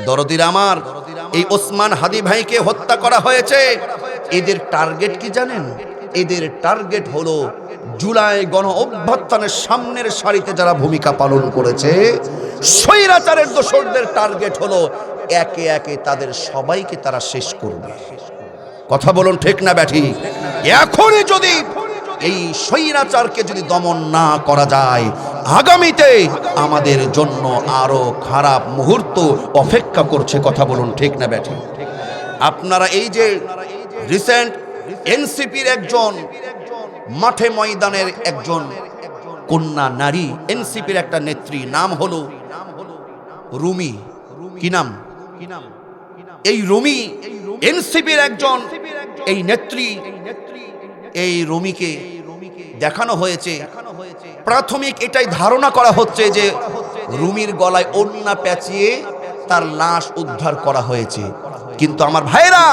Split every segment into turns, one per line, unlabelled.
দরদির আমার, এই ওসমান হাদি ভাইকে হত্যা করা হয়েছে। এদের টার্গেট কি জানেন? এদের টার্গেট হলো জুলাই গণ অভ্যুত্থানের সামনের সারিতে যারা ভূমিকা পালন করেছে, স্বৈরাচারের দোসরদের টার্গেট হলো একে একে তাদের সবাইকে তারা শেষ করবে। কথা বলুন ঠিক না ব্যাঠি? এখনই যদি এই স্বৈরাচারকে যদি দমন না করা যায়, আগামীতে আমাদের জন্য আরো খারাপ মুহূর্ত অপেক্ষা করছে। কথা বলুন ঠিক না ব্যাঠি? আপনারা এই যে রিসেন্ট এনসিপির একজন মাঠে ময়দানের একজন কন্যা নারী, এনসিপির একটা নেত্রী, নাম হলো রুমি। কি নাম? এই রুমি এনসিপির একজন এই নেত্রী। এই রুমিকে দেখানো হয়েছে, প্রাথমিক এটাই ধারণা করা হচ্ছে যে রুমির গলায় ওড়না পেঁচিয়ে তার লাশ উদ্ধার করা হয়েছে। কিন্তু আমার ভাইরা,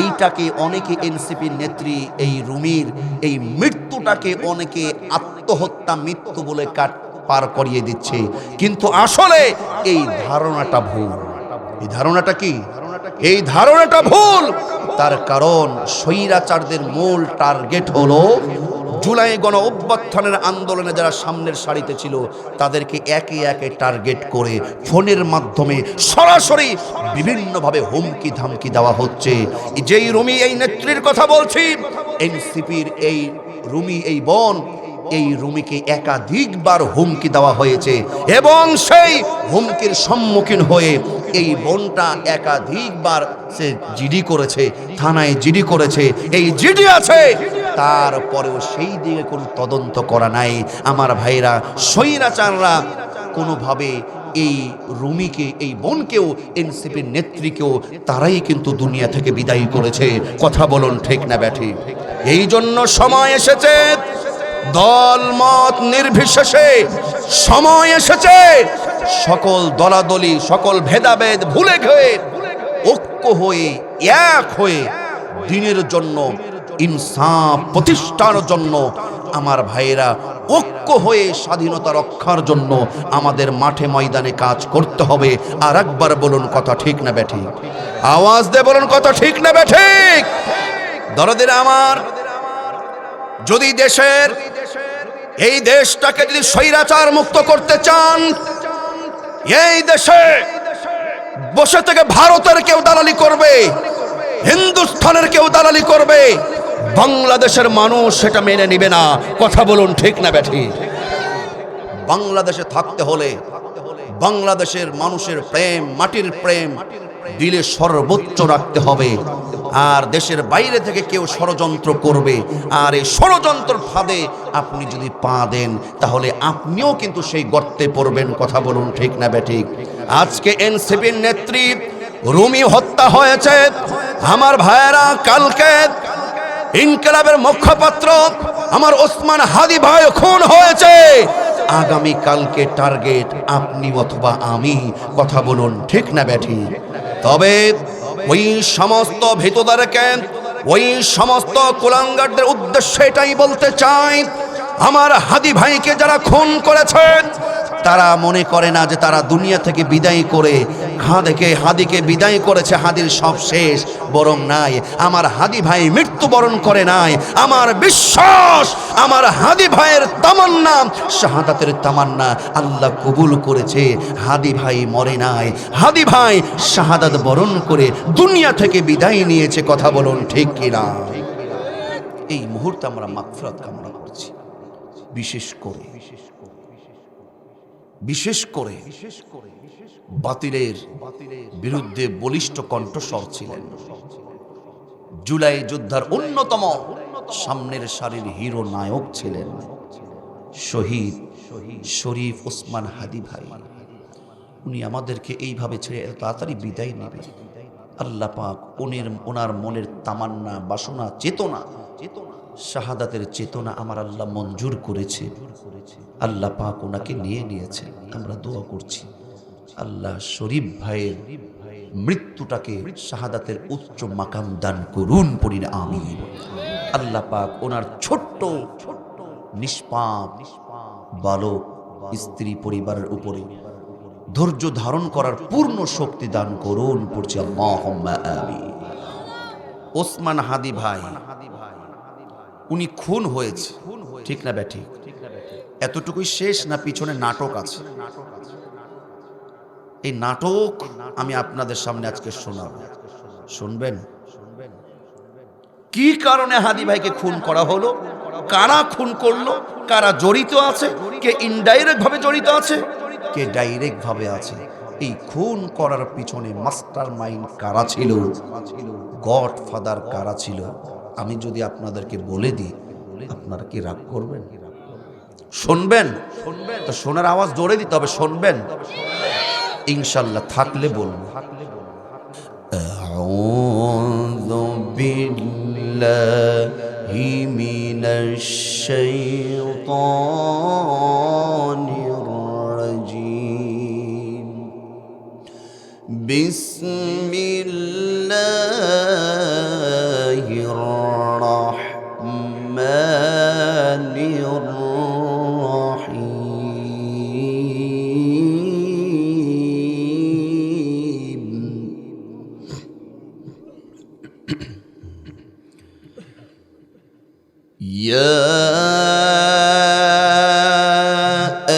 এইটাকে অনেকে এনসিপির নেত্রী এই রুমির এই মৃত্যুটাকে অনেকে আত্মহত্যা মৃত্যু বলে পার করিয়ে দিচ্ছে। কিন্তু আসলে এই ধারণাটা ভুল। এই ধারণাটা কি? এই ধারণাটা ভুল। তার কারণ স্বৈরাচারদের মূল টার্গেট হলো জুলাই গণ অভ্যুত্থানের আন্দোলনে যারা সামনের সারিতে ছিল তাদেরকে একে একে টার্গেট করে ফোনের মাধ্যমে সরাসরি বিভিন্নভাবে হুমকি ধামকি দেওয়া হচ্ছে। যেই রুমি এই নেত্রীর কথা বলছি, এনসিপির এই রুমি, এই বোন, এই রুমিকে একাধিকবার হুমকি দেওয়া হয়েছে এবং সেই হুমকির সম্মুখীন হয়ে এই বোনটা একাধিকবার সে জিডি করেছে, থানায় জিডি করেছে, এই জিডি আছে। তারপরেও সেই দিকে কোনো তদন্ত করা নাই। আমার ভাইরা, স্বৈরাচাররা কোনোভাবে এই রুমিকে, এই বোনকেও, এনসিপির নেত্রীকেও তারাই কিন্তু দুনিয়া থেকে বিদায় করেছে। কথা বলুন ঠিক না ব্যাঠি? এই জন্য সময় এসেছে, দল মত নির্বিশেষে সময় এসেছে সকল দলাদলি, সকল ভেদাভেদ ভুলে গিয়ে ঐক্য হয়ে, এক হয়ে দিনের জন্য, ইনসাফ প্রতিষ্ঠার জন্য আমার ভাইয়েরা ঐক্য হয়ে স্বাধীনতা রক্ষার জন্য আমাদের মাঠে ময়দানে কাজ করতে হবে। আর একবার বলুন কথা ঠিক না ব্যাঠি? আওয়াজ দিয়ে বলুন কথা ঠিক না ব্যাঠিক? দরদিরা আমার, যদি দেশের এই দেশটাকে যদি স্বৈরাচার মুক্ত করতে চান, এই দেশে বসে থেকে ভারতের কেউ দালালি করবে, হিন্দুস্তানের কেউ দালালি করবে, বাংলাদেশের মানুষ সেটা মেনে নিবে না। কথা বলুন ঠিক না ব্যাঠি? বাংলাদেশে থাকতে হলে বাংলাদেশের মানুষের প্রেম, মাটির প্রেম দিলে সর্বোচ্চ রাখতে হবে। আর দেশের বাইরে থেকে কেউ ষড়যন্ত্র করবে, আর এই ষড়যন্ত্রের ফাঁদে আপনি যদি পা দেন তাহলে আপনিও কিন্তু সেই গর্তে পড়বেন। কথা বলুন ঠিক না ব্যাঠিক? আজকে এনসিপির নেত্রী রুমি হত্যা হয়েছে। আমার ভাইয়েরা, কালকে ইনকিলাবের মুখপাত্র আমার ওসমান হাদি ভাই খুন হয়েছে। আগামী কালকে টার্গেট আপনি অথবা আমি। কথা বলুন ঠিক না ব্যাঠি? তবে ওই সমস্ত ভীতুদেরকে, ওই সমস্ত কুলাঙ্গারদের উদ্দেশ্যে এটাই বলতে চাই, আমার হাদি ভাইকে যারা খুন করেছেন তারা মনে করে না যে তারা দুনিয়া থেকে বিদায় করে হাদিকে বিদায় করেছে, হাদির সব শেষ। বরং নাই, আমার হাদি ভাই মৃত্যুবরণ করে নাই। আমার বিশ্বাস, আমার হাদি ভাইয়ের তামান্না, শাহাদাতের তামান্না আল্লাহ কবুল করেছে। হাদি ভাই মরে নাই, হাদি ভাই শাহাদাত বরণ করে দুনিয়া থেকে বিদায় নিয়েছে। কথা বলুন ঠিক কিনা? এই মুহূর্তে আমরা মাগফিরাত কামনা করছি। বিশেষ করে বাতিলের বিরুদ্ধে বলিষ্ঠ কণ্ঠস্বর ছিলেন। জুলাই যোদ্ধার অন্যতম সামনের সারির হিরো নায়ক ছিলেন শহীদ শরীফ ওসমান হাদি ভাই। উনি আমাদেরকে এইভাবে ছেড়ে এত তাড়াতাড়ি বিদায় নেবে, আল্লাহ পাক ওনার মনের তামান্না, বাসনা, চেতনা, শাহাদাতের চেতনা আমার আল্লাহ মঞ্জুর করেছে। আল্লাহ পাক ওনাকে নিয়ে নিয়েছেন। আমরা দোয়া করছি আল্লাহ শরীফ ভাইয়ের মৃত্যুটাকে শাহাদাতের উচ্চ মাকাম দান করুন, পড়ি না আমিন। আল্লাহ পাক ওনার ছোট্ট নিষ্পাপ বালক স্ত্রী পরিবারের উপরে ধৈর্য ধারণ করার পূর্ণ শক্তি দান করুন। পড়ছি আল্লাহুম্মা আমিন। ওসমান হাদি ভাই উনি খুন হয়েছে, ঠিক না ব্যাঠিক? এতটুকুই শেষ না পিছনে নাটক আছে? এই নাটক আমি আপনাদের সামনে আজকে শোনাবো, শুনবেন। কি কারণে হাদি ভাইকে খুন করা হলো, কারা খুন করলো, কারা জড়িত আছে, কে ইনডাইরেক্ট ভাবে জড়িত আছে, কে ডাইরেক্ট ভাবে আছে, এই খুন করার পিছনে মাস্টার মাইন্ড কারা ছিল, গড ফাদার কারা ছিল, আমি যদি আপনাদেরকে বলে দিই আপনারা কি রাগ করবেন? শুনবেন তো শোনার আওয়াজ জোরে দিতে হবে, শুনবেন ইনশাল্লাহ, থাকলে বলবো। আউযু বিল্লাহি মিনাশ শাইতানির রাজীম। বিসমিল্লাহির রাহমানির يا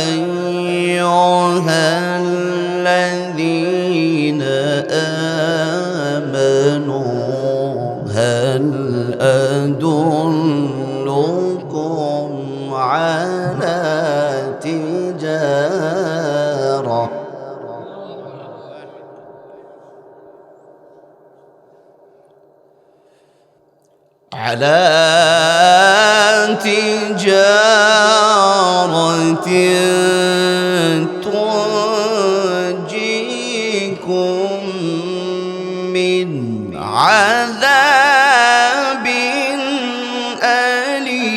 أيها الذين آمنوا هل أدلكم على تجارة تنجيكم من عذاب أليم.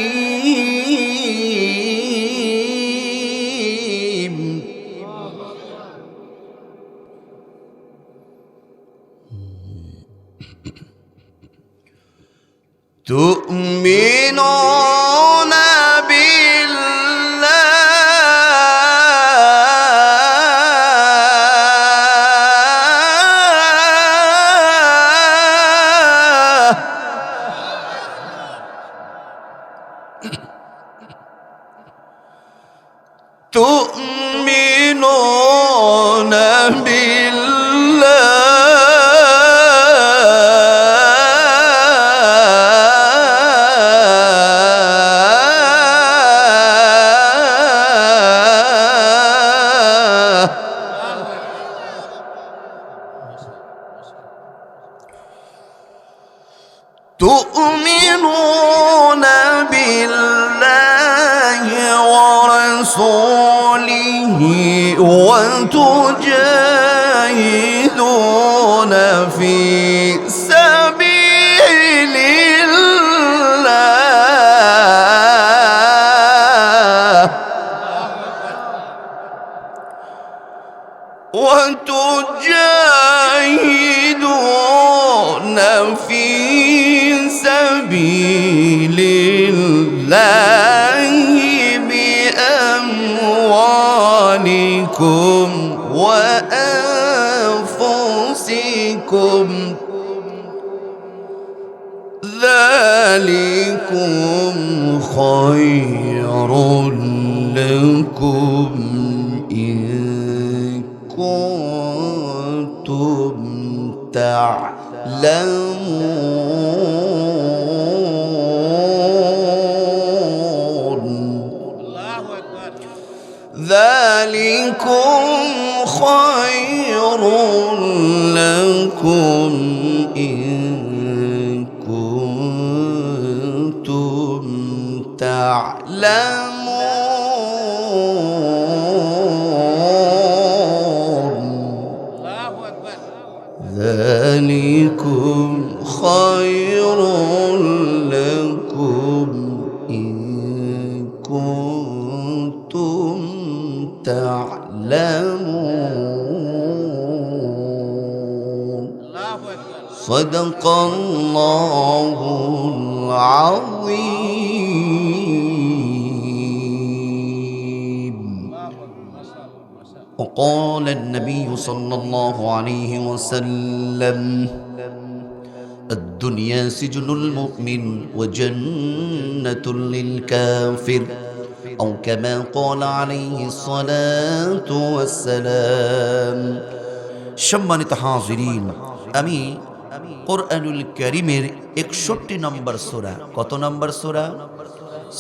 تؤمنون تؤمنون تؤمنون بالله ورسوله وتجاهدون في سبيل الله وتجاهدون في سبيل الله بأموالكم وأنفسكم ذلكم خير لكم إن كنتم تعلمون. ذلكم خير لكم إن كنتم تعلمون. ذلكم خير لكم إن كنتم تعلمون. صدق الله العظيم. وقال النبي صلى الله عليه وسلم الدنيا سجن المؤمن وجنة للكافر أو كما قال عليه الصلاة والسلام সম্মানিত হাজিরিন আমি কোরআনুল কারীমের 61 নম্বর সূরা কত নম্বর সূরা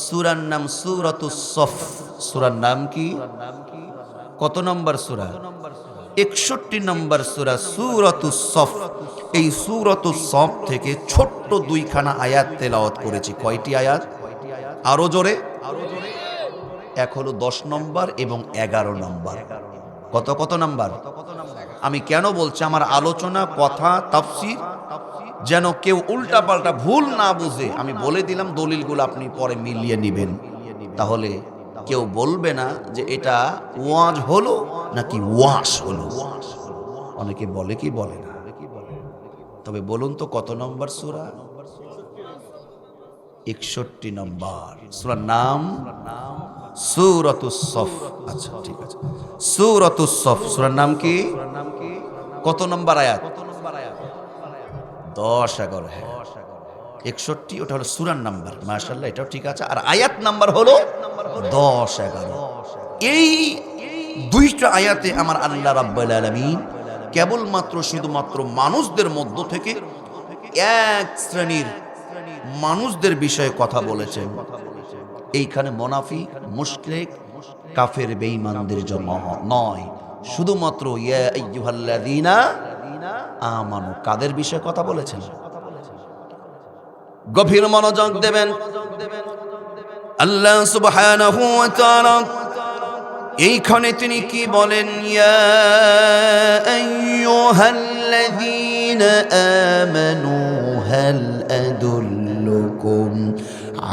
সূরার নাম সূরাতুস সফ সূরার নাম কি কত নম্বর সূরা 61 নম্বর সূরা সূরাতুস সফ এই সূরাতুস সফ থেকে ছোট্ট দুইখানা আয়াত তেলাওয়াত করেছি কয়টি আয়াত আরো জোরে এক হলো 10 নম্বর এবং 11 নম্বর কত কত নাম্বার আমি কেন বলছি আমার আলোচনা কথা তাফসীর যেন কেউ উল্টা পাল্টা ভুল না বুঝে আমি বলে দিলাম দলিলগুলো আপনি পরে মিলিয়ে নেবেন তাহলে কেউ বলবে না যে এটা ওয়াজ হলো নাকি ওয়াশ হলো অনেকে বলে কি বলে না তবে বলুন তো কত নম্বর সূরা 61 নম্বর সূরার নাম সূরাতুস সফ আচ্ছা ঠিক আছে সূরাতুস সফ সূরার নাম কি কত নম্বর আয়াত 10 11 হ্যাঁ 61 ওটা হলো সূরার নাম্বার মাশাআল্লাহ এটাও ঠিক আছে আর আয়াত নাম্বার হলো 10 11 এই দুইটা আয়াতে আমার আল্লাহ রাব্বুল আলামিন কেবলমাত্র শুধুমাত্র মানুষদের মধ্য থেকে এক শ্রেণীর মানুষদের বিষয়ে কথা বলেছেন এইখানে মুনাফিক মুশরিক কাফের বেঈমানদের জন্য নয় শুধুমাত্র ইয়া আইয়ুহাল্লাযীনা আমানু কাদের বিষয়ে কথা বলেছেন গভীর মনোযোগ দেবেন আল্লাহ সুবহানাহু ওয়া তাআলা এইখানে তিনি কি বলেন ইয়া আইয়ুহাল্লাযীনা আমানু হাল আদুল্লুকুম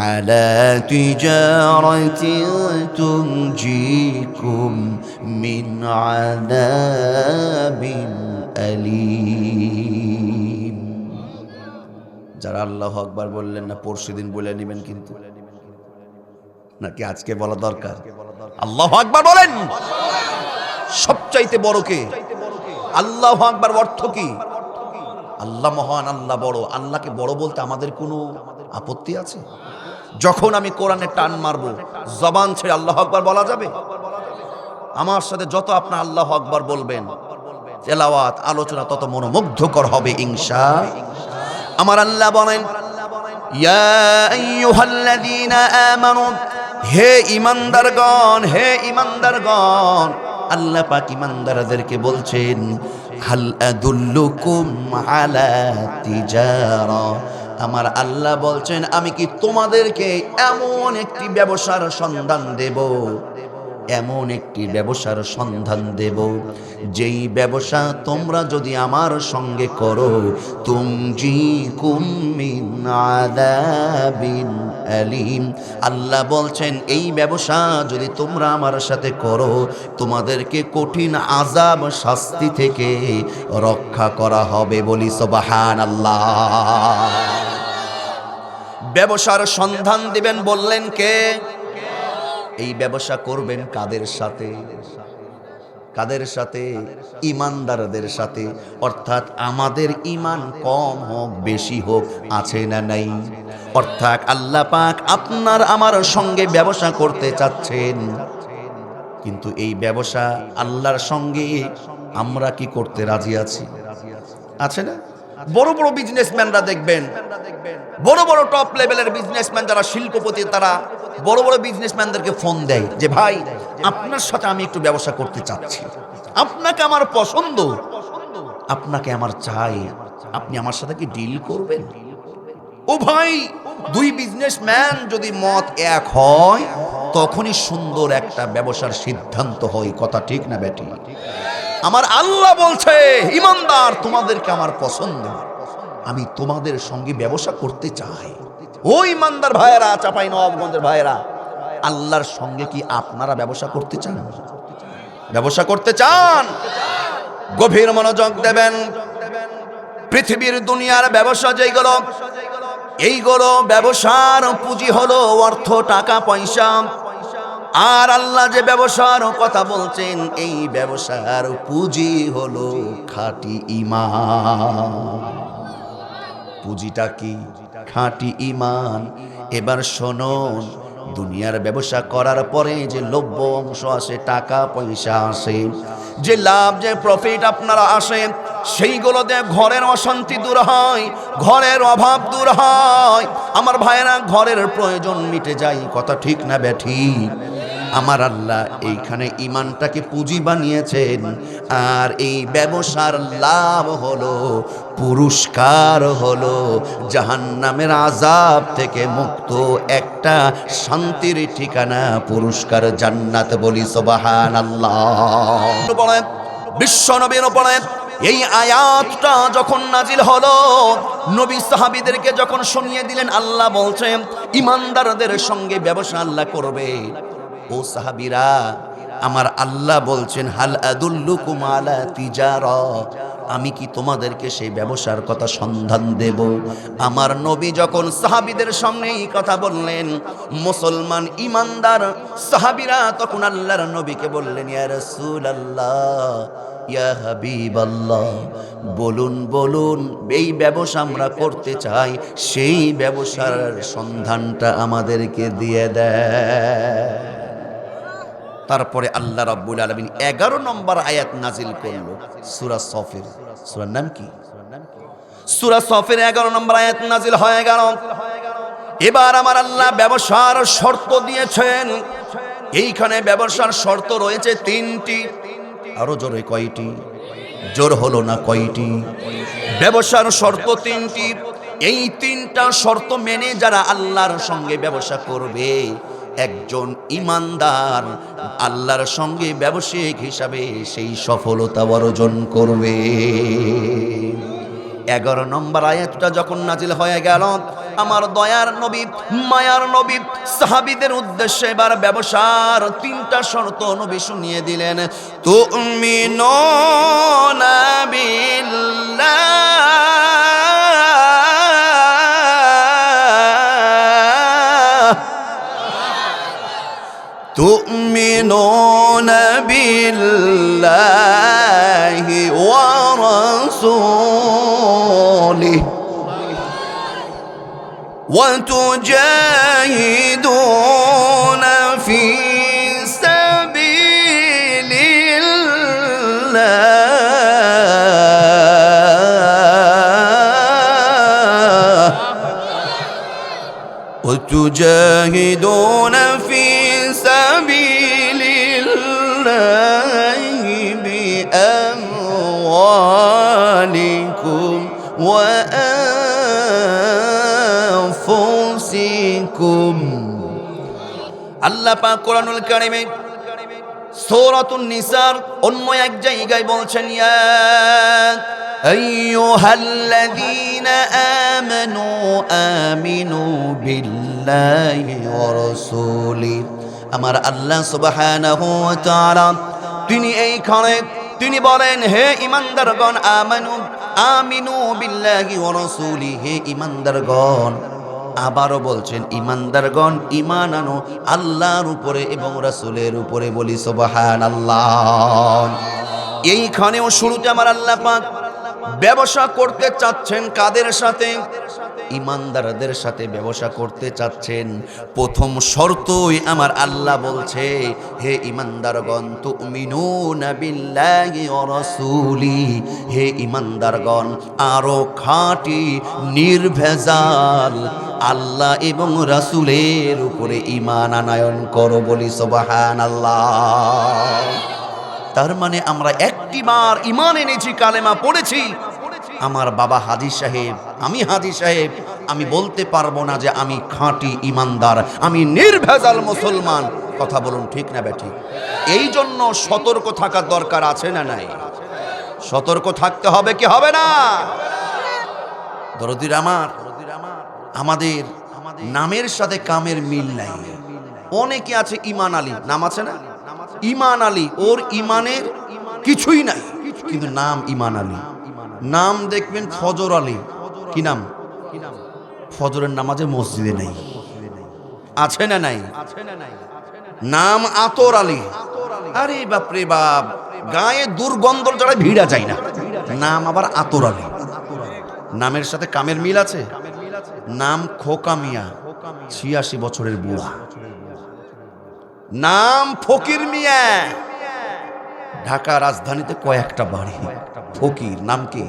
আলা তিজারাতিন তুনজিকুম মিন আযাবিন আলীম যারা আল্লাহু আকবার বললেন না পরশুদিন বলে নেবেন কিন্তু নাকি আজকে বলা দরকার আল্লাহু আকবার বলেন সবচাইতে বড় কে আল্লাহু আকবার অর্থ কি আল্লাহ মহান আল্লাহ বড় আল্লাহকে বড় বলতে আমাদের কোনো আপত্তি আছে যখন আমি কোরআনে টান মারব জবান ছেড়ে আল্লাহু আকবার বলা যাবে আমার সাথে যত আপনি আল্লাহু আকবার বলবেন তেলাওয়াত আলোচনা তত মনোমুগ্ধকর হবে ইনশাআল্লাহ আমার আল্লাহ বলেন ইয়া আইয়ুহাল্লাযীনা আমানু হে ঈমানদারগণ আল্লাহ পাক ঈমানদারদেরকে বলছেন হাল আদুল্লুকুম আলা তিজারা আমার আল্লাহ বলছেন আমি কি তোমাদেরকে এমন একটি ব্যবসার সন্ধান দেব এমন একটি ব্যবসার সন্ধান দেব যেই ব্যবসা তোমরা যদি আমার সঙ্গে করো তুনজিকুম মিন আযাবিন আলীম আল্লাহ বলছেন এই ব্যবসা যদি তোমরা আমার সাথে করো তোমাদেরকে কঠিন আযাব শাস্তি থেকে রক্ষা করা হবে বলি সুবহানাল্লাহ ব্যবসার সন্ধান দিবেন বললেন কে এই ব্যবসা করবেন কাদের সাথে ঈমানদারদের সাথে অর্থাৎ আমাদের ঈমান কম হোক বেশি হোক আছে না নাই অর্থাৎ আল্লাহ পাক আপনার আমার সঙ্গে ব্যবসা করতে চাচ্ছেন কিন্তু এই ব্যবসা আল্লাহর সঙ্গে আমরা কি করতে রাজি আছি আছে না বড় বড় বিজনেসম্যানরা দেখবেন বড় বড় টপ লেভেলের বিজনেসম্যান যারা শিল্পপতি তারা বড় বড় বিজনেসম্যানদেরকে ফোন দেয় যে ভাই আপনার সাথে আমি একটু ব্যবসা করতে চাচ্ছি আপনাকে আমার পছন্দ আপনাকে আমার চাই আপনি আমার সাথে কি ডিল করবেন ও ভাই দুই বিজনেসম্যান যদি মত এক হয় তখনই সুন্দর একটা ব্যবসার সিদ্ধান্ত হয় কথা ঠিক না বেটি আমার আল্লাহ বলছে ঈমানদার তোমাদেরকে আমার পছন্দ আমি তোমাদের সঙ্গে ব্যবসা করতে চাই ও ঈমানদার ভাইয়েরা চাঁপাইনবাবগঞ্জের ভাইয়েরা আল্লাহর সঙ্গে কি আপনারা ব্যবসা করতে চান গভীর মনোযোগ দেবেন পৃথিবীর দুনিয়ার ব্যবসা যেগুলো এইগুলো ব্যবসার পুঁজি হলো অর্থ টাকা পয়সা আর আল্লাহ যে ব্যবসার কথা বলছেন, এই ব্যবসার পুঁজি হলো খাঁটি ঈমান। পুঁজিটা কি? খাঁটি ঈমান। এবার শুনুন, দুনিয়ার ব্যবসা করার পরে যে লভ্য অংশ আসে, টাকা পয়সা আসে, যে লাভ, যে প্রফিট আপনারা আসে, সেইগুলো দিয়ে ঘরের অশান্তি দূর হয়, ঘরের অভাব দূর হয়। আমার ভাইয়েরা, ঘরের প্রয়োজন মিটে যায়। কথা ঠিক না বেঠিক? আমার আল্লাহ এইখানে ঈমানটাকে পুঁজি বানিয়েছেন। আর এই ব্যবসার লাভ হলো, পুরস্কার হলো জাহান্নামের আযাব থেকে মুক্ত একটা শান্তির ঠিকানা, পুরস্কার জান্নাত। বলি সুবহানাল্লাহ। বলেন বিশ্বনবীর উপরে এই আয়াতটা যখন নাজিল হলো, নবী সাহাবীদেরকে যখন শুনিয়ে দিলেন, আল্লাহ বলছেন ঈমানদারদের সঙ্গে ব্যবসা আল্লাহ করবে। ও সাহাবীরা, আমার আল্লাহ বলছেন, হাল আদুল্লুকুম আলা তিজারা, আমি কি তোমাদেরকে সেই ব্যবসার কথা সন্ধান দেব? আমার নবী যখন সাহাবীদের সামনে এই কথা বললেন, মুসলমান ঈমানদার সাহাবীরা তখন আল্লাহর নবীকে বললেন, ইয়া রাসূলুল্লাহ, ইয়া হাবিবাল্লাহ, বলুন বলুন, এই ব্যবসা আমরা করতে চাই, সেই ব্যবসার সন্ধানটা আমাদেরকে দিয়ে দেয়। তারপরে আল্লাহ রাব্বুল আলামিন 11 নম্বর আয়াত নাজিল করল, সূরা সফের। সূরার নাম কি? সূরা সফের 11 নম্বর আয়াত নাজিল হয়ে গেল। এবার আমার আল্লাহ ব্যবসার শর্ত দিয়েছেন। এইখানে ব্যবসার শর্ত রয়েছে 3টি। আরো জোরে কয়টি? জোর হলো না, কয়টি? ব্যবসার শর্ত 3টি। এই 3টা শর্ত মেনে যারা আল্লাহর সঙ্গে ব্যবসা করবে, একজন ঈমানদার আল্লাহর সঙ্গে ব্যবসায়িক হিসাবে সেই সফলতা অর্জন করবে। 11 নম্বর আয়াতটা যখন নাজিল হয়ে গেল, আমার দয়ার নবী, মায়ার নবী সাহাবীদের উদ্দেশ্যে এবার ব্যবসার 3টা শর্ত নবী শুনিয়ে দিলেন। তুমিনুনা বিল্লাহ, تؤمنون بالله ورسوله وتجاهدون في سبيل الله وتجاهدون في سبيل الله بأموالكم وأنفسكم। আল্লাহ পাক কোরআনুল কারীমে সূরাতুন নিসার অন্য এক জায়গায় বলছেন, ইয়া আইয়ুহাল্লাযীনা আমানু আমিনু বিল্লাহি ওয়া রাসূলিহি। আমার আল্লাহ সুবহানাহু ওয়া তাআলা তিনি এইখানে তিনি বলেন, হে ঈমানদারগণ, আমিনু বিল্লাহি ওয়া রাসূলিহি, হে ঈমানদারগণ। আবারও বলছেন, ঈমানদারগণ ঈমান আনো আল্লাহর উপরে এবং রাসূলের উপরে। বলি সুবহানাল্লাহ। এইখানেও শুরুতে আমার আল্লাহ পাক ব্যবসা করতে চাচ্ছেন কাদের সাথে? ঈমানদারদের সাথে ব্যবসা করতে চাচ্ছেন। প্রথম শর্তই আমার আল্লাহ বলছে, হে ঈমানদারগণ, তুমিনুনা বিল্লাহি ওয়া রাসূলিহি, হে ঈমানদারগণ আরো খাঁটি নির্ভেজাল আল্লাহ এবং রাসূলের উপরে ঈমান আনয়ন করো। বলি সুবহানাল্লাহ। তার মানে আমরা একটিবার ঈমান এনেছি, কালেমা পড়েছি। আমার বাবা হাজী সাহেব, আমি হাজী সাহেব, আমি বলতে পারবো না যে আমি খাঁটি ঈমানদার, আমি নির্ভেজাল মুসলমান। কথা বলুন, ঠিক না বেঠিক? এই জন্য সতর্ক থাকার দরকার আছে না নাই? সতর্ক থাকতে হবে কি হবে না? দরদির আমার, আমাদের নামের সাথে কামের মিল নাই। অনেকে আছে ঈমান আলী, নাম আছে না? ঈমান আলী, ওর ঈমানের কিছুই নাই, কিন্তু নাম ঈমান আলী। নাম দেখবেন ফজর আলী, কি নাম? ফজরের নামাজে মসজিদে নাই। আছে না নাই? নাম আতর আলী। আরে বাপরে বাপ, গায়ে দুর্গন্ধ যারা ভিড়া যায় না, নাম আবার আতর আলী। নামের সাথে কামের মিল আছে। নাম খোকা মিয়া, ৮৬ বছরের বুড়া। নাম ফকির মিয়া, ঢাকা রাজধানীতে কয়েকটা বাড়ি। ফকির নাম কি?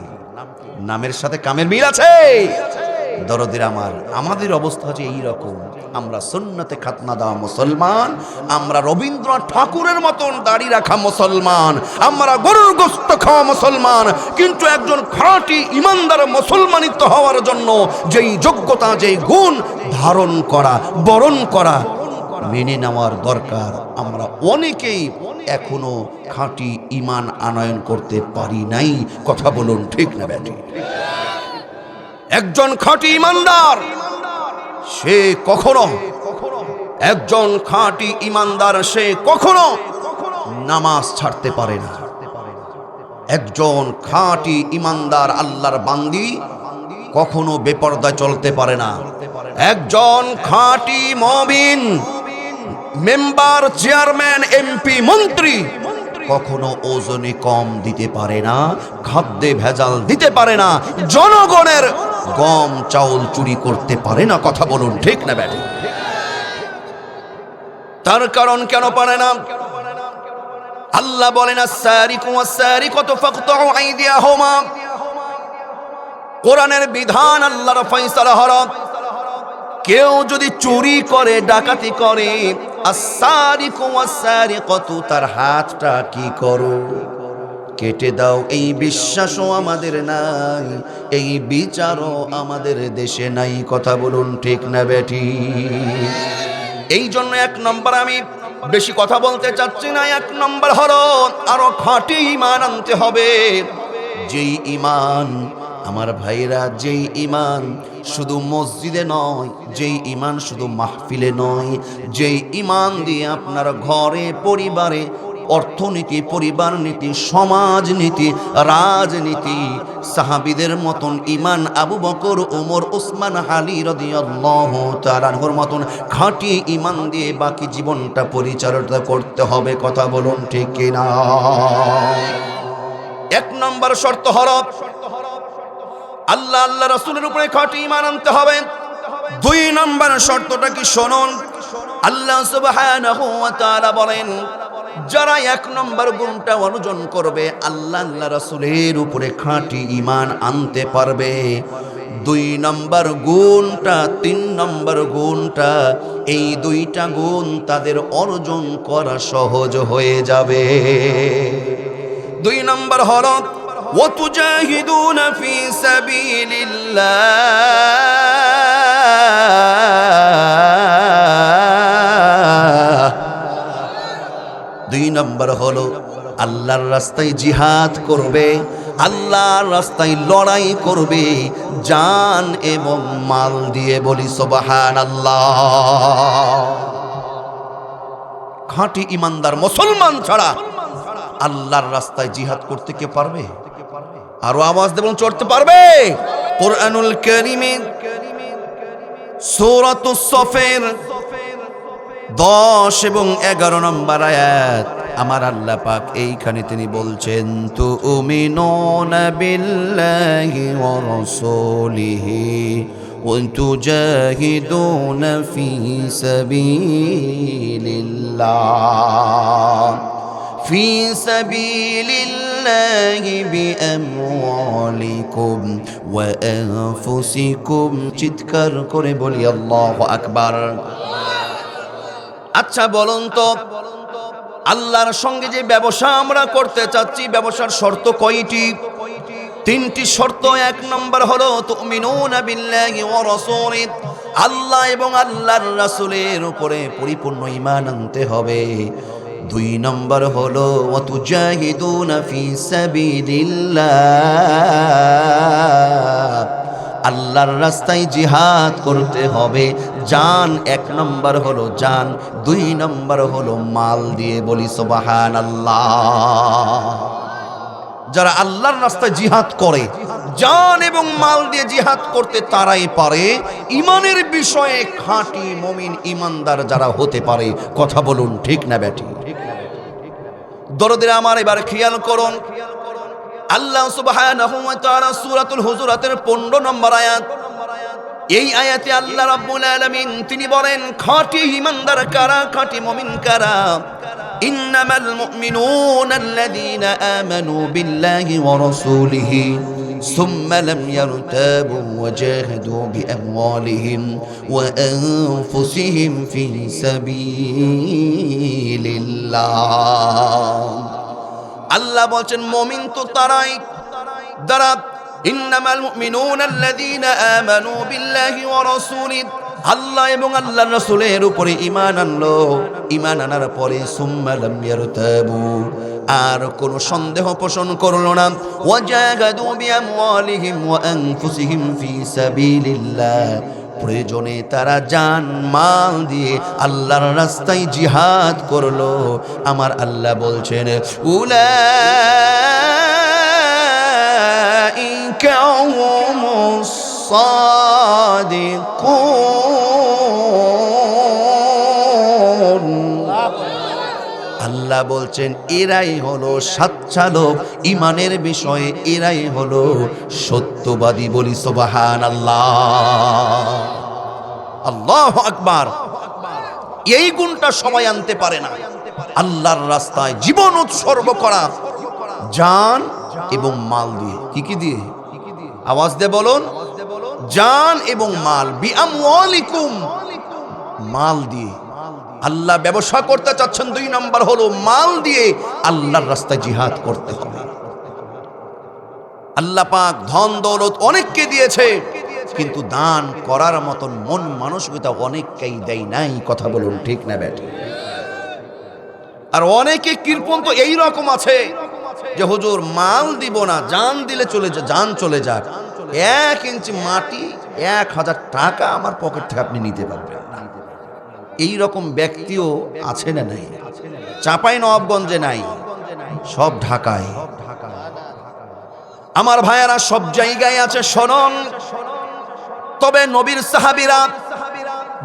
নামের সাথে কামের মিল আছে। দরদের আমার, আমাদের অবস্থা যে এইরকম। আমরা সুন্নতে খাতনা দেওয়া মুসলমান, আমরা রবীন্দ্রনাথ ঠাকুরের মতন দাড়ি রাখা মুসলমান, আমরা গরুর গোশত খাওয়া মুসলমান, কিন্তু একজন খাঁটি ইমানদার মুসলমানিত হওয়ার জন্য যেই যোগ্যতা, যেই গুণ ধারণ করা, বরণ করা, মেনে নেওয়ার দরকার, আমরা অনেকেই এখনো খাঁটি ইমান আনয়ন করতে পারি নাই। কথা বলুন ঠিক না ব্যাটি? একজন খাঁটি ইমানদার সে কখনো, একজন খাঁটি ইমানদার সে কখনো নামাজ ছাড়তে পারে না। একজন খাঁটি ইমানদার আল্লাহর বান্দি কখনো বেপরদায় চলতে পারে না। একজন খাঁটি মুমিন মেম্বার, চেয়ারম্যান, এমপি, মন্ত্রী কখনো ওজনে কম দিতে পারে না, খাদ্যে ভেজাল দিতে পারে না, জনগণের গম চাউল চুরি করতে পারে না। কথা বলুন ঠিক না ব্যাটি? তার কারণ কেন পারে না? আল্লাহ বলেন আস-সারিকু ওয়াস-সারিকাতু ফাকতাউ আইদিয়াহুমা। কোরআনের বিধান, আল্লাহর ফয়সালা হলো, কেউ যদি চুরি করে, ডাকাতি করে, আস-সারিকু ওয়াস-সারিকাতু, তার হাতটা কি করো, কেটে দাও। এই বিশ্বাসও আমাদের নাই, এই বিচারও আমাদের দেশে নাই। কথা বলুন ঠিক না বেটি? এই জন্য ১ নম্বর, আমি বেশি কথা বলতে চাচ্ছি না, ১ নম্বর হলো আরো খাঁটি ঈমান আনতে হবে। যেই ঈমান আমার ভাইরা, যেই ঈমান শুধু মসজিদে নয়, যেই ঈমান শুধু মাহফিলে নয়, যেই ঈমান দিয়ে আপনার ঘরে, পরিবারে অর্থনীতি, পরিবার নীতি, সমাজনীতি, রাজনীতি, সাহাবীদের মতন ঈমান, আবু বকর, ওমর, ওসমান, আলী রাদিয়াল্লাহু তাআলা আনহুর মতন খাঁটি ঈমান দিয়ে বাকি জীবনটা পরিচালনা করতে হবে। কথা বলুন ঠিক কিনা? ১ নম্বর শর্ত হলো আল্লাহ, আল্লাহ রাসূলের উপরে খাঁটি ঈমান আনতে হবে। ২ নম্বর শর্তটা কি শুনুন, আল্লাহ সুবহানাহু ওয়া তাআলা বলেন, যারা ১ নম্বর গুণটা অর্জন করবে, আল্লাহ আল্লাহ রাসূলের উপরে খাঁটি ঈমান আনতে পারবে, ২ নম্বর গুণটা, ৩ নম্বর গুণটা, এই ২টা গুণ তাদের অর্জন করা সহজ হয়ে যাবে। ২ নম্বর হলো ওয়াতুজাহিদুনা ফি সাবিলিল্লাহ। ২ নম্বর হলো আল্লাহর রাস্তায় জিহাদ করবে, আল্লাহর রাস্তায় লড়াই করবে, জান এবং মাল দিয়ে। বলি সুবহানাল্লাহ। খাঁটি ইমানদার মুসলমান ছাড়া আল্লাহর রাস্তায় জিহাদ করতে কে পারবে? আরো আওয়াজ দেবেন, চড়তে পারবে? কোরআনুল কারীমে সূরাতুস সফের ১০ এবং ১১ নম্বর আয়াত আমার আল্লাহ পাক এইখানে তিনি বলছেন, তুমিনুনা বিল্লাহি ওয়া রাসূলিহি ওয়া তুজাহিদুনা ফি সাবিলিল্লাহ, ফি সাবিলিল্লাহি বিআমওয়ালিকুম ওয়া আনফুসিকুম। চিৎকার করে বলি আল্লাহু আকবার। আচ্ছা বলুন তো, আল্লাহর সঙ্গে যে ব্যবসা আমরা করতে চাচ্ছি, ব্যবসার শর্ত কয়টি? 3টি শর্ত। ১ নম্বর হলো তুমিনুনা বিল্লাহি ওয়া রাসূলিহি, আল্লাহ এবং আল্লাহর রাসূলের উপরে পরিপূর্ণ ঈমান আনতে হবে। ২ নম্বর হলো ওয়া তুজাহিদুনা ফি সাবিলিল্লাহ, আল্লাহর রাস্তায় জিহাদ করতে হবে। জান ১ নম্বর হলো জান, ২ নম্বর হলো মাল দিয়ে। বলি সুবহানাল্লাহ। যারা আল্লাহর রাস্তায় জিহাদ করে, জান এবং মাল দিয়ে জিহাদ করতে তারাই পারে ইমানের বিষয়ে খাঁটি মুমিন ইমানদার যারা হতে পারে, কথা বলুন ঠিক না বেটি? দরদিরা আমার, এবার খেয়াল করুন, আল্লাহ সুবহানাহু ওয়া তাআলা সূরাতুল হুজুরাতের 15 নম্বর আয়াত, এই আয়াতে আল্লাহ রাব্বুল আলামিন তিনি বলেন খাঁটি ইমানদার কারা, খাঁটি মুমিন কারা? ইন্নামাল মুমিনুনা আল্লাযীনা আমানু বিল্লাহি ওয়া রাসূলিহি সুম্মা লাম ইয়ারতাবু ওয়া জাহাদু বিআমওয়ালিহিম ওয়া আনফুসিহিম ফি সাবিলিল্লাহ। আল্লাহ বলেন মুমিন তো তারাই যারা, ইন্নামাল মুমিনুনা আল্লাযীনা আমানু বিল্লাহি ওয়া রাসূলিহি, আল্লাহ এবং আল্লাহর রাসূলের উপরে ঈমান আনলো, ঈমান আনার পরে সুম্মা লাম ইয়ারতাবু, আর কোনো সন্দেহ পোষণ করলো না, ওয়া জাহাদু বিআমওয়ালিহিম ওয়া আনফুসিহিম ফি সাবিলিল্লাহ, প্রয়োজনে তারা জান মাল দিয়ে আল্লাহর রাস্তায় জিহাদ করলো। আমার আল্লাহ বলছেন উলাইকা হুমুস সাদিকুন। আল্লাহ বলছেন এরাই হলো সচ্চালক, ইমানের বিষয়ে এরাই হলো সত্যবাদী। বলি সুবহানাল্লাহ, আল্লাহু আকবার। এই গুণটা সবাই আনতে পারে না। আল্লাহর রাস্তায় জীবন উৎসর্গ করা, জান এবং মাল দিয়ে। কি কি দিয়ে? আওয়াজ দিয়ে বলুন, জান এবং মাল। বিআমওয়ালিকুম, মাল দিয়ে। আল্লাহ ব্যবসা করতে চাচ্ছেন, 2 নাম্বার হলো মাল দিয়ে আল্লাহর রাস্তায় জিহাদ করতে হবে। আল্লাহ পাক ধন দৌলত অনেককে দিয়েছে, কিন্তু দান করার মতন মন মানসিকতা অনেককেই দেয় নাই। কথা বলুন ঠিক না বেটি? আর অনেকে কৃপণ তো এইরকম আছে যে হুজুর মাল দিব না, জান দিলে চলে যা, জান চলে যাক। 1 ইঞ্চি মাটি 1000 টাকা আমার পকেট থেকে আপনি নিতে পারবেন না। এইরকম ব্যক্তিও আছে না নাই? চাঁপাই নবাবগঞ্জে নাই, সব ঢাকায়। আমার ভাইয়ারা সব জায়গায় আছে। শোনন, তবে নবীর সাহাবীরা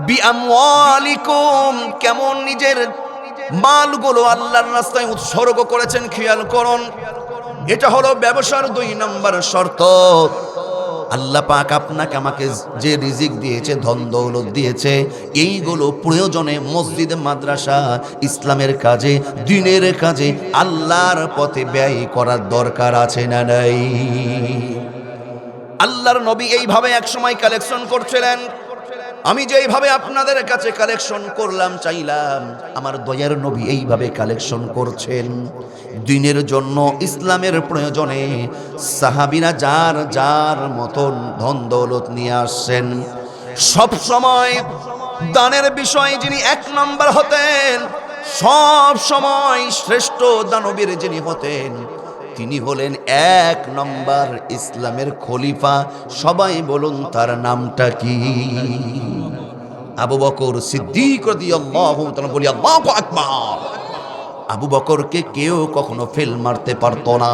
বিআমওয়ালিকুম, কেমন নিজের মালগুলো আল্লাহর রাস্তায় উৎসর্গ করেছেন খেয়াল করুন। এটা হলো ব্যবসার 2 নম্বর শর্ত। আল্লাহ পাক আপনাকে আমাকে যে রিজিক দিয়েছে, ধন দৌলত দিয়েছে, এইগুলো প্রয়োজনে মসজিদ, মাদ্রাসা, ইসলামের কাজে, দ্বীনের কাজে, আল্লাহর পথে ব্যয় করার দরকার আছে না নাই? আল্লাহর নবী এইভাবে এক সময় কালেকশন করছিলেন। আমি যেইভাবে আপনাদের কাছে কালেকশন করলাম, চাইলাম আমার দয়ার নবী এইভাবে কালেকশন করছেন। দ্বীনের জন্য, ইসলামের প্রয়োজনে সাহাবীরা যার যার মতন ধন দৌলত নিয়ে আসছেন। সব সময় দানের বিষয়ে যিনি 1 নম্বর হতেন, সব সময় শ্রেষ্ঠ দানবীর যিনি হতেন, তিনি হলেন 1 নম্বর ইসলামের খলিফা। সবাই বলুন তার নামটা কি? আবু বকর সিদ্দিক রাদিয়াল্লাহু তাআলা। বলি আল্লাহু আকবার। আবু বকরকে কেউ কখনো ফেল মারতে পারতো না।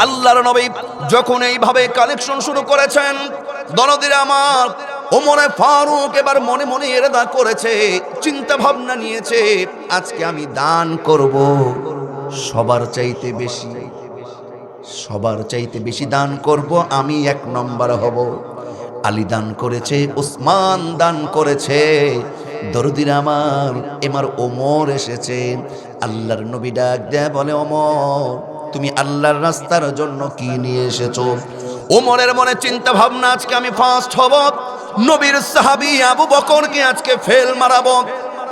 আল্লাহর নবী যখন এইভাবে কালেকশন শুরু করেছেন, দরদিরা আমার, ওমরে ফারুক এবার মনে মনে ইরাদা করেছে, চিন্তা ভাবনা নিয়েছে, আজকে আমি দান করব সবার চাইতে বেশি, সবার চাইতে বেশি দান করব, আমি 1 নম্বর হব। আলী দান করেছে, উসমান দান করেছে। দরদিরা আমার, এবার ওমর এসেছে। আল্লাহর নবী ডাক দেয়া বলে, ওমর তুমি আল্লাহর রাস্তার জন্য কি নিয়ে এসেছো? ওমরের মনে চিন্তা ভাবনা, আজকে আমি ফার্স্ট হব, নবীর সাহাবী আবু বকরকে আজকে ফেল মারাবো,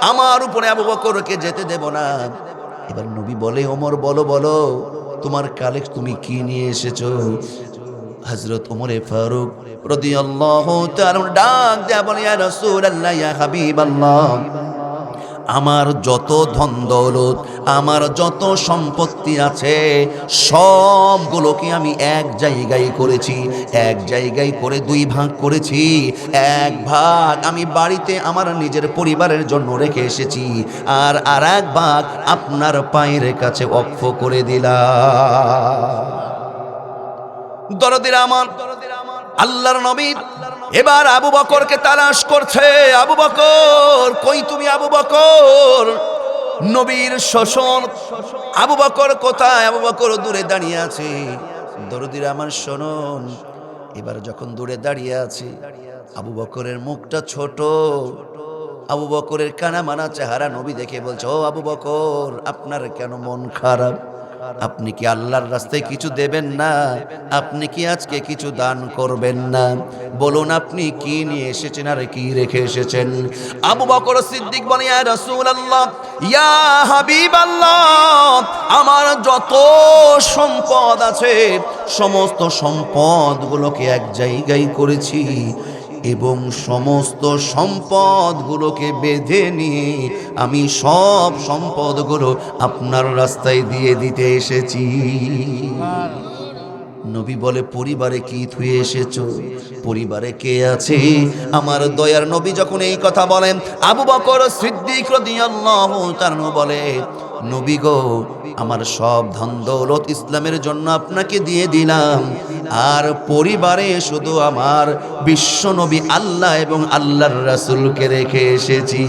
আমার উপরে আবু বকরকে যেতে দেব না। এবার নবী বলে, ওমর বলো বলো তোমার কালেকশন, তুমি কি নিয়ে এসেছো? হযরত ওমরে ফারুক রাদিয়াল্লাহু তাআলা ডাক দেয়া বলে, ইয়া রাসূলুল্লাহ, ইয়া হাবিবাল্লাহ, আমার যত ধন দৌলত, আমার যত সম্পত্তি আছে, সবগুলোকে আমি 1 জায়গায় করেছি। 1 জায়গায় করে 2 ভাগ করেছি। 1 ভাগ আমি বাড়িতে আমার নিজের পরিবারের জন্য রেখে এসেছি, আর 1 ভাগ আপনার পায়ের কাছে ওয়াকফ করে দিলাম। দরদিরা আমার, আল্লাহর নবী এবার আবু বকরকে তালাশ করছে। আবু বকর কই তুমি? আবু বকর, নবীর শ্বশুর আবু বকর কোথায়? আবু বকর দূরে দাঁড়িয়ে আছে। দরদিরা আমার শুনুন, এবার যখন দূরে দাঁড়িয়ে আছে, আবু বকরের মুখটা ছোট, আবু বকরের কানা মানা চেহারা নবী দেখে বলছে, ও আবু বকর, আপনার কেন মন খারাপ? আপনি কি আল্লাহর রাস্তায় কিছু দেবেন না? আপনি কি আজকে কিছু দান করবেন না? বলুন আপনি কি নিয়ে এসেছেন আর কি রেখে এসেছেন? আবু বকর সিদ্দিক বলে, ইয়া রাসূলুল্লাহ, ইয়া হাবিবাল্লাহ, আমার যত সম্পদ আছে সমস্ত সম্পদগুলোকে এক জায়গায় করেছি এবং সমস্ত সম্পদগুলোকে বেঁধে নিয়ে আমি সব সম্পদগুলো আপনার রাস্তায় দিয়ে দিতে এসেছি। নবী বলে, পরিবারে কি থুয়ে এসেছো? পরিবারে কে আছে? আমার দয়ার নবী যখন এই কথা বলেন, আবু বকর সিদ্দিক রাদিয়াল্লাহু তাআলা বলে, নবী গো, আমার সব ধন দৌলত ইসলামের জন্য আপনাকে দিয়ে দিলাম, আর পরিবারে শুধু আমার বিশ্ব নবী আল্লাহ এবং আল্লাহর রাসূলকে রেখে এসেছি।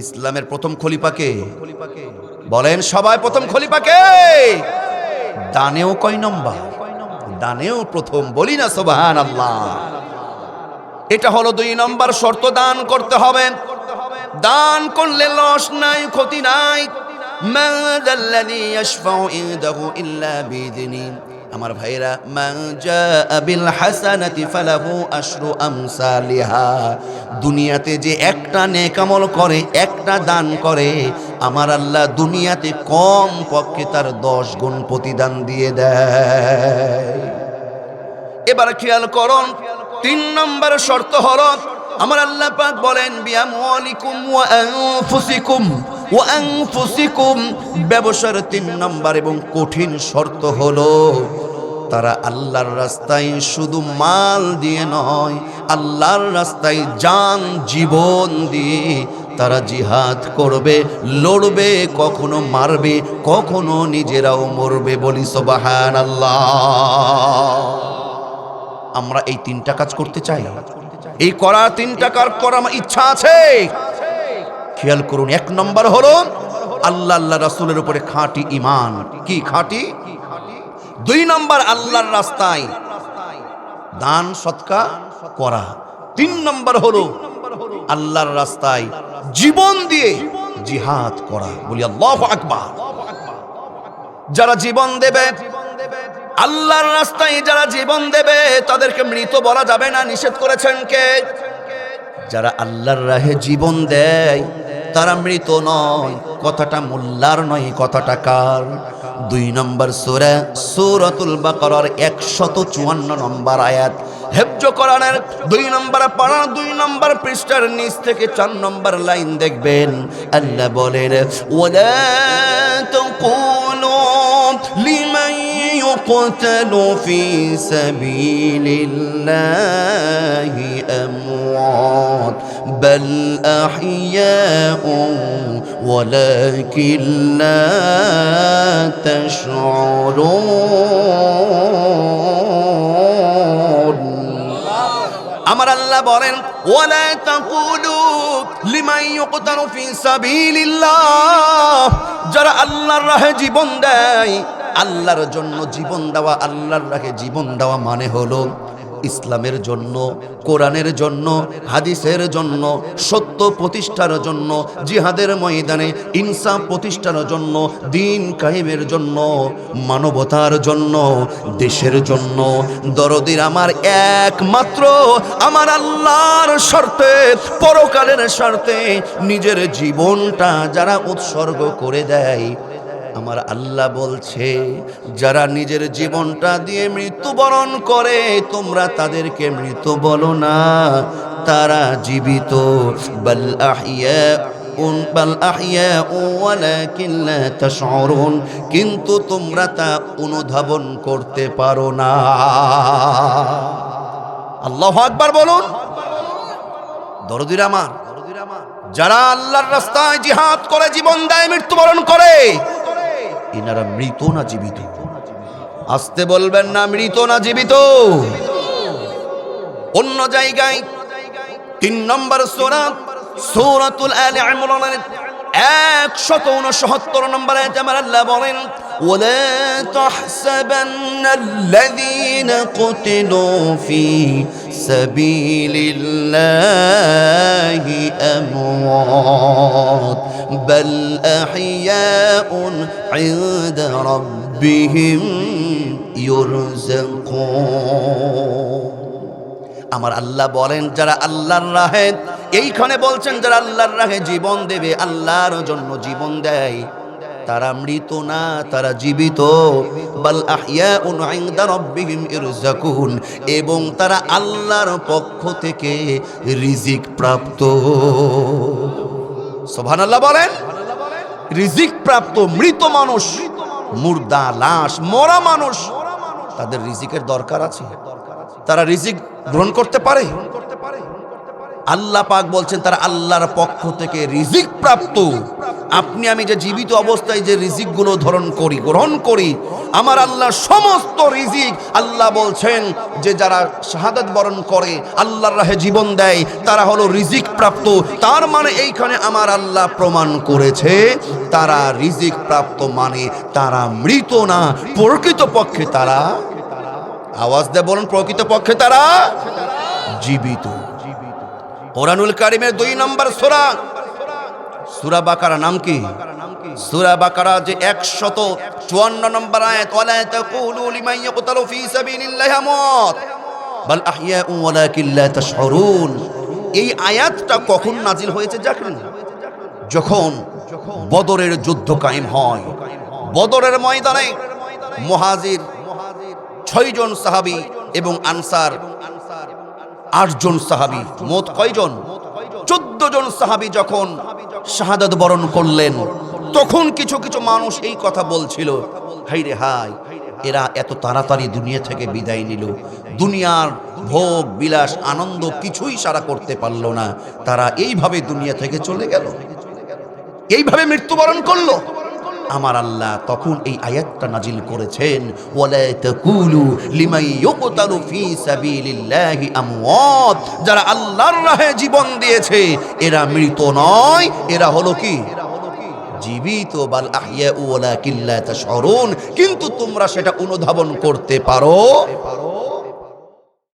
ইসলামের প্রথম খলিফাকে বলেন সবাই, প্রথম খলিফাকে? দানেও কয় নম্বর? দানেও প্রথম, বলি না সুবহানাল্লাহ। এটা হলো 2 নম্বর শর্ত, দান করতে হবে। দান করলে লস নাই, ক্ষতি নাই। মান যাল্লাযী ইয়াশফাউ ইনদাহু ইল্লা বিইذনি। আমার ভাইরা, মান জাআ বিল হাসানাতি ফালাহু আশরু আমসালিহা। দুনিয়াতে যে একটা নেক আমল করে, একটা দান করে, আমার আল্লাহ দুনিয়াতে কম পক্ষে তার 10 গুণ প্রতিদান দিয়ে দেয়। এবার খেয়াল করুন, 3 নম্বর শর্ত হলো, আমার আল্লাহ পাক বলেন, বিআমওয়ালিকুম ওয়া আনফুসিকুম। ব্যবসার 3 নম্বর এবং কঠিন শর্ত হলো, তারা আল্লাহর রাস্তায় শুধু মাল দিয়ে নয়, আল্লাহর রাস্তায় জান জীবন দিয়ে তারা জিহাদ করবে, লড়বে, কখনো মারবে, কখনো নিজেরাও মরবে। বলি সুবহানাল্লাহ। আমরা এই 3টা কাজ করতে চাই। এই করা 3টা কাজ করার আমার ইচ্ছা আছে। খেয়াল করুন, 1 নম্বর হলো আল্লাহ রাসূলের উপরে খাঁটি ঈমান। কি খাঁটি? 2 নম্বর আল্লাহর রাস্তায় দান সদকা করা। 3 নম্বর হলো আল্লাহর রাস্তায় জীবন দিয়ে জিহাদ করা। বলি আল্লাহু আকবার। যারা জীবন দেবে আল্লাহর রাস্তায়, যারা জীবন দেবে তাদেরকে মৃত বলা যাবে না, নিষেধ করেছেন কে? যারা আল্লাহর রাহে জীবন দেয় তারা মৃত নয়। কথাটা মোল্লার নয়, কথাটা কার? 2 নম্বর সূরা সূরাতুল বাকারার 154 নম্বর আয়াত, হেফজ কোরআনের 2 নম্বর পারা 2 নম্বর পৃষ্ঠার নিচ থেকে 4 নম্বর লাইন দেখবেন, আল্লাহ বলেন, ওয়ালা তাকুলু লিমান ইউকতালু ফি সাবিলিল্লাহি আমওয়াত বাল আহইয়াউ ওয়ালাকিন লা তাশউরুন। আমার আল্লাহ বলেন, ওয়ালা তাকুলু লিমান ইউকতালু ফি সাবিলিল্লাহ। যারা আল্লাহর রাহে জীবন দেয়, আল্লাহর জন্য জীবন দেওয়া, আল্লাহর রাহে জীবন দেওয়া মানে হলো ইসলামের জন্য, কোরআনের জন্য, হাদিসের জন্য, সত্য প্রতিষ্ঠার জন্য, জিহাদের ময়দানে ইনসাফ প্রতিষ্ঠার জন্য, দ্বীন কায়েমের জন্য, মানবতার জন্য, দেশের জন্য। দরদির আমার, একমাত্র আমার আল্লাহর স্বার্থে, পরকালের স্বার্থে নিজের জীবনটা যারা উৎসর্গ করে দেয়, আমার আল্লাহ বলছে, যারা নিজের জীবনটা দিয়ে মৃত্যুবরণ করে তোমরা তাদেরকে মৃত বলো না, তারা জীবিত। বাল আহইয়াউ ওয়ালাকিন লা তাশউরুন। কিন্তু তোমরা তা অনুধাবন করতে পারো না। আল্লাহু আকবার বলুন। দরদিরা আমার, যারা আল্লাহর রাস্তায় জিহাদ করে জীবন দেয়, মৃত্যুবরণ করে, এনারা মৃত না জীবিত? আসতে বলবেন না, মৃত না জীবিত? অন্য জায়গায় 3 নম্বর সূরা সূরাতুল আলে ইমরানের 169 নম্বর আয়াতে আমার আল্লাহ বলেন, ওয়ালা তাহসাবান্নাল্লাযীনা কুতিলু ফি সাবিলিল্লাহি আমওয়াত বাল আহইয়াউন ইনদা রাব্বিহিম ইউরযাকুন। আমার আল্লাহ বলেন, যারা আল্লাহর রাহে, এইখানে বলছেন যারা আল্লাহর রাহে জীবন দেবে, আল্লাহর জন্য জীবন দেয়, তারা মৃত না, তারা জীবিত। বাল আহইয়াউন ইনদা রাব্বিহিম ইরযাকুন, এবং তারা আল্লাহর পক্ষ থেকে রিজিক প্রাপ্ত। সুবহানাল্লাহ বলেন। রিজিক প্রাপ্ত মৃত মানুষ, মুর্দা লাশ, মরা মানুষ, তাদের রিজিকের দরকার আছে, তারা রিজিক গ্রহণ করতে পারে। আল্লাহ পাক বলছেন তারা আল্লাহর পক্ষ থেকে রিজিক প্রাপ্ত। আপনি আমি যে জীবিত অবস্থায় যে রিজিকগুলো গ্রহণ করি, আমার আল্লাহ সমস্ত রিজিক, আল্লাহ বলছেন যে যারা শাহাদাত বরণ করে, আল্লাহর রাহে জীবন দেয়, তারা হলো রিজিক প্রাপ্ত। তার মানে এইখানে আমার আল্লাহ প্রমাণ করেছে তারা রিজিক প্রাপ্ত, মানে তারা মৃত না, প্রকৃতপক্ষে তারা, আওয়াজ দিয়ে বলুন, প্রকৃতপক্ষে তারা জীবিত। কোরআনুল কারীমের 2 নম্বর সূরা, সূরা বাকারা নাম কি? সূরা বাকারা যে 154 নম্বর আয়াত, ওয়ালা তাকুলু লিমান ইয়াকতালু ফি সাবিলিল্লাহি আমওয়াত বাল আহইয়াউ ওয়ালাকিন লা তাশউরুন। এই আয়াতটা কখন নাজিল হয়েছে জানেন? যখন বদরের যুদ্ধ কায়েম হয়। বদরের ময়দানে মুহাজির 6 জন সাহাবী এবং আনসার 8 জন সাহাবী, মোট কয়জন? 14 জন সাহাবী যখন শাহাদাত বরণ করলেন, তখন কিছু কিছু মানুষ এই কথা বলছিল, হাই রে হাই, এরা এত তাড়াতাড়ি দুনিয়া থেকে বিদায় নিল, দুনিয়ার ভোগ বিলাস আনন্দ কিছুই সারা করতে পারল না, তারা এইভাবে দুনিয়া থেকে চলে গেল, এইভাবে মৃত্যুবরণ করলো। আমার আল্লাহ তখন এই আয়াতটা নাজিল করেছেন, ওয়ালা তাকুলু লিমান ইউকতালু ফি সাবিলিল্লাহি আমওয়াত, যারা আল্লাহর রাহে জীবন দিয়েছে এরা মৃত নয়, এরা হলো কি? জীবিত। বাল আহইয়াউ ওয়ালাকিন লা তাশউরুন, কিন্তু তোমরা সেটা অনুধাবন করতে পারো